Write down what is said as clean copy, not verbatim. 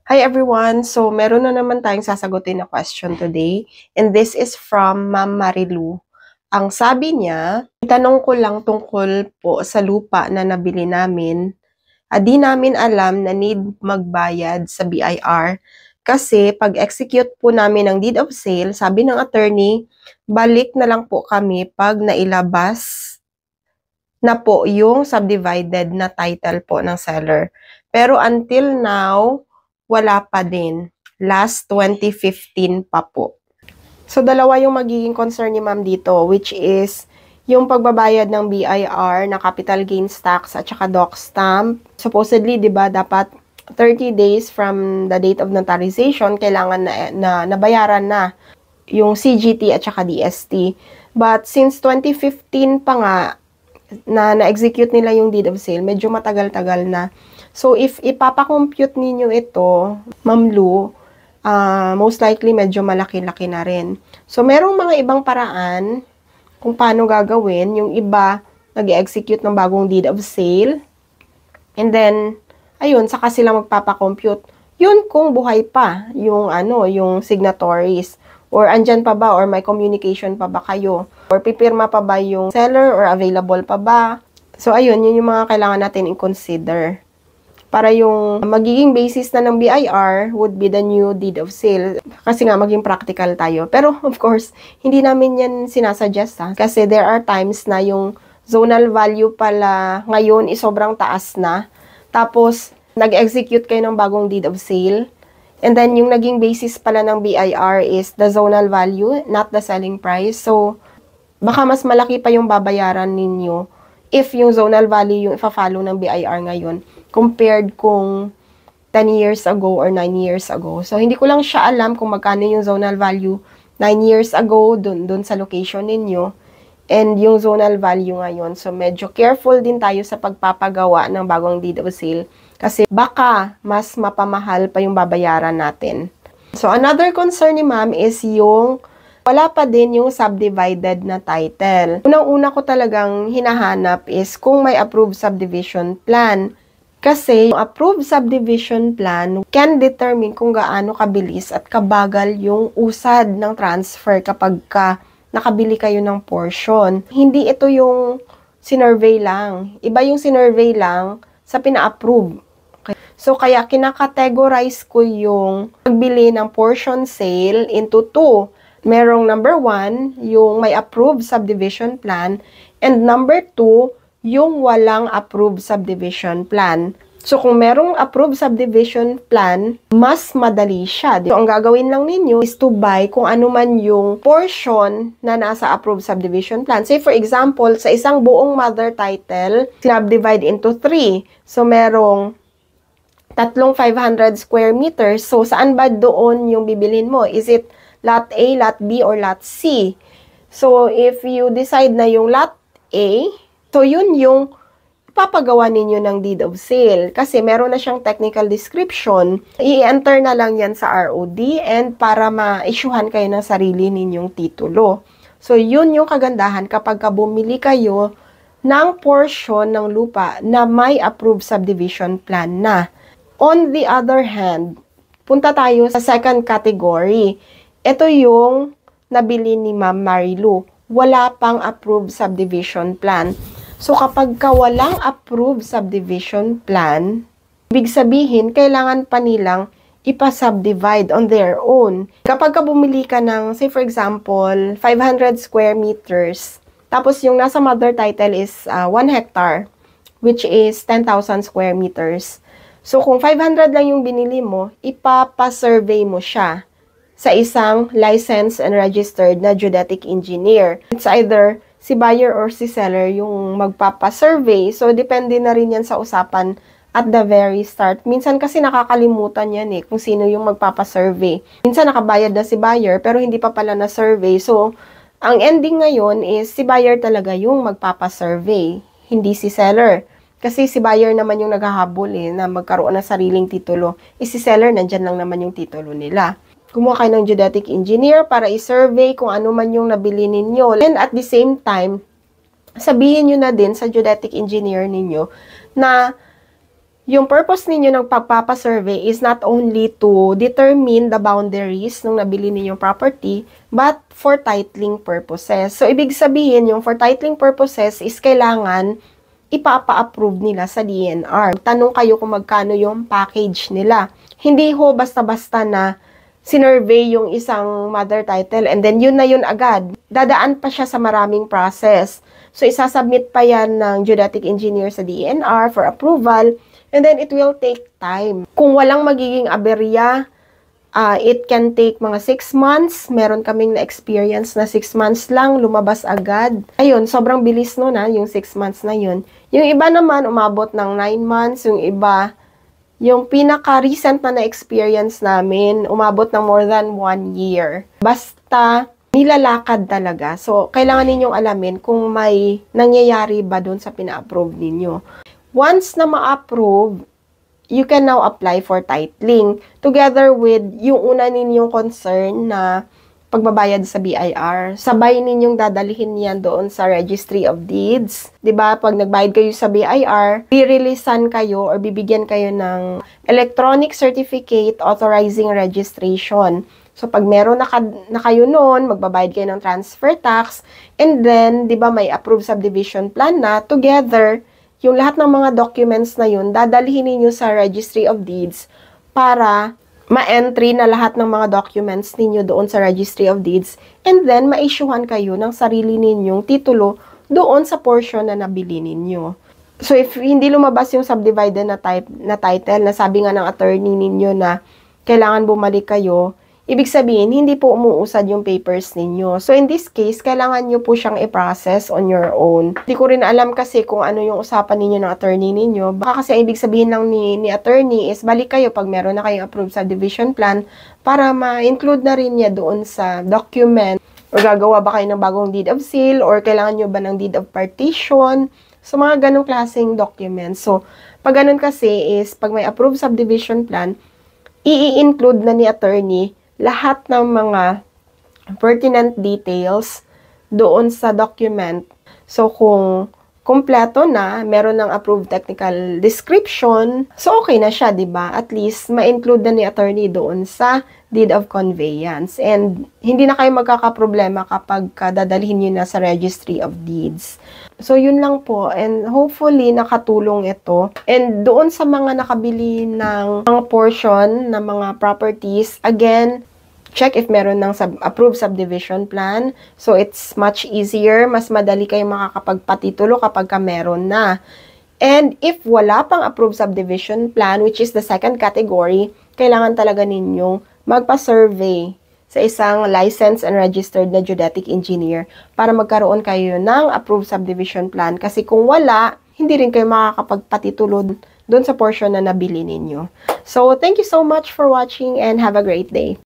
Hi everyone! So, meron na naman tayong sasagutin na question today. And this is from Ma'am Marilu. Ang sabi niya, itanong ko lang tungkol po sa lupa na nabili namin. Di namin alam na need magbayad sa BIR. Kasi pag-execute po namin ng deed of sale, sabi ng attorney, balik na lang po kami pag nailabas na po yung subdivided na title po ng seller. Pero until now, wala pa din. Last 2015 pa po. So, dalawa yung magiging concern ni ma'am dito, which is yung pagbabayad ng BIR na capital gains tax at saka doc stamp. Supposedly, di ba, dapat 30 days from the date of notarization, kailangan na nabayaran na yung CGT at saka DST. But since 2015 pa nga, na-execute nila yung deed of sale, medyo matagal-tagal na. So, if ipapakompute ninyo ito, Ma'am Lu, most likely medyo malaki-laki na rin. So, merong mga ibang paraan kung paano gagawin. Yung iba, nag-execute ng bagong deed of sale. And then, ayun, saka sila magpapakompute. Yun kung buhay pa yung, yung signatories. Or andyan pa ba, or may communication pa ba kayo? Or pipirma pa ba yung seller, or available pa ba? So, ayun, yun yung mga kailangan natin i-consider. Para yung magiging basis na ng BIR would be the new deed of sale. Kasi nga, maging practical tayo. Pero, of course, hindi namin yan sinasuggest, ha? Kasi there are times na yung zonal value pala ngayon is sobrang taas na. Tapos, nag-execute kayo ng bagong deed of sale. And then, yung naging basis pala ng BIR is the zonal value, not the selling price. So, baka mas malaki pa yung babayaran ninyo if yung zonal value yung ipa-follow ng BIR ngayon compared kung 10 years ago or 9 years ago. So, hindi ko lang siya alam kung magkano yung zonal value 9 years ago dun sa location ninyo and yung zonal value ngayon. So, medyo careful din tayo sa pagpapagawa ng bagong deed of sale kasi baka mas mapamahal pa yung babayaran natin. So, another concern ni ma'am is yung wala pa din yung subdivided na title. Unang-una ko talagang hinahanap is kung may approved subdivision plan. Kasi yung approved subdivision plan can determine kung gaano kabilis at kabagal yung usad ng transfer kapag nakabili kayo ng portion. Hindi ito yung sinurvey lang. Iba yung sinurvey lang sa pina-approve. Okay. So, kaya kinakategorize ko yung pagbili ng portion sale into two. Merong number 1, yung may approved subdivision plan, and number 2, yung walang approved subdivision plan. So, kung merong approved subdivision plan, mas madali siya. So, ang gagawin lang ninyo is to buy kung ano man yung portion na nasa approved subdivision plan. Say, for example, sa isang buong mother title, subdivide into 3. So, merong tatlong 500 square meters. So, saan ba doon yung bibilin mo? Is it lot A, lot B, or lot C? So, if you decide na yung lot A, so yun yung papagawa ninyo ng deed of sale. Kasi meron na siyang technical description. I-enter na lang yan sa ROD and para ma-issuehan kayo ng sarili ninyong titulo. So, yun yung kagandahan kapag bumili kayo ng portion ng lupa na may approved subdivision plan na. On the other hand, punta tayo sa second category. Ito yung nabili ni Ma'am Marilu. Wala pang approved subdivision plan. So, kapag walang approved subdivision plan, ibig sabihin, kailangan pa nilang ipa-subdivide on their own. Kapag bumili ka ng, say for example, 500 square meters, tapos yung nasa mother title is 1 hectare, which is 10,000 square meters. So, kung 500 lang yung binili mo, ipapa-survey mo siya sa isang licensed and registered na geodetic engineer. It's either si buyer or si seller yung magpapa-survey. So, depende na rin yan sa usapan at the very start. Minsan kasi nakakalimutan yan kung sino yung magpapa-survey. Minsan nakabayad na si buyer pero hindi pa pala na-survey. So, ang ending ngayon is si buyer talaga yung magpapa-survey, hindi si seller. Kasi si buyer naman yung naghahabol na magkaroon ng sariling titulo. Si seller, nandyan lang naman yung titulo nila. Kumuha kayo ng geodetic engineer para i-survey kung ano man yung nabili ninyo. And at the same time, sabihin nyo na din sa geodetic engineer ninyo na Yung purpose ninyo ng pagpapasurvey is not only to determine the boundaries ng nabili ninyong property, but for titling purposes. So, ibig sabihin, yung for titling purposes is kailangan ipapa-approve nila sa DNR. Tanong kayo kung magkano yung package nila. Hindi ho basta-basta na sinurvey yung isang mother title and then yun na yun agad. Dadaan pa siya sa maraming process. So, isasubmit pa yan ng geodetic engineer sa DNR for approval. And then, it will take time. Kung walang magiging aberya, it can take mga 6 months. Meron kaming na-experience na 6 months lang, lumabas agad. Ayun, sobrang bilis nun yung 6 months na yun. Yung iba naman, umabot ng 9 months. Yung iba, yung pinaka-recent na na-experience namin, umabot ng more than 1 year. Basta, nilalakad talaga. So, kailangan ninyong alamin kung may nangyayari ba dun sa pina-approve ninyo. Once na ma-approve, you can now apply for titling together with yung una ninyong concern na pagbabayad sa BIR. Sabay ninyong dadalhin yan doon sa Registry of Deeds. 'Di ba? Pag nagbayad kayo sa BIR, i-releasean kayo or bibigyan kayo ng electronic certificate authorizing registration. So, pag meron na kayo noon, magbabayad kayo ng transfer tax, and then, 'di ba, may approved subdivision plan na together. Yung lahat ng mga documents na yun, dadalhin ninyo sa Registry of Deeds para ma-entry na lahat ng mga documents ninyo doon sa Registry of Deeds and then ma-issuehan kayo ng sarili ninyong titulo doon sa portion na nabili ninyo. So, if hindi lumabas yung subdivided na title, na sabi nga ng attorney ninyo na kailangan bumalik kayo, ibig sabihin, hindi po umuusad yung papers ninyo. So, in this case, kailangan nyo po siyang i-process on your own. Hindi ko rin alam kasi kung ano yung usapan ninyo ng attorney ninyo. Baka kasi ang ibig sabihin lang ni attorney is balik kayo pag meron na kayong approved subdivision plan para ma-include na rin niya doon sa document. Or gagawa ba kayo ng bagong deed of sale or kailangan nyo ba ng deed of partition. So, mga ganong klaseng documents. So, pag ganun kasi is pag may approved subdivision plan, i-include na ni attorney lahat ng mga pertinent details doon sa document. So, kung kompleto na, meron ng approved technical description, so okay na siya, di ba? At least, ma-include na ni attorney doon sa deed of conveyance. And, hindi na kayo magkakaproblema kapag dadalhin nyo na sa Registry of Deeds. So, yun lang po. And, hopefully, nakatulong ito. And, doon sa mga nakabili ng mga portion ng mga properties, again, check if meron ng approved subdivision plan. So, it's much easier. Mas madali kayong makakapagpatitulo kapag meron na. And if wala pang approved subdivision plan, which is the second category, kailangan talaga ninyong magpa-survey sa isang licensed and registered na geodetic engineer para magkaroon kayo ng approved subdivision plan. Kasi kung wala, hindi rin kayo makakapagpatitulo doon sa portion na nabili ninyo. So, thank you so much for watching and have a great day.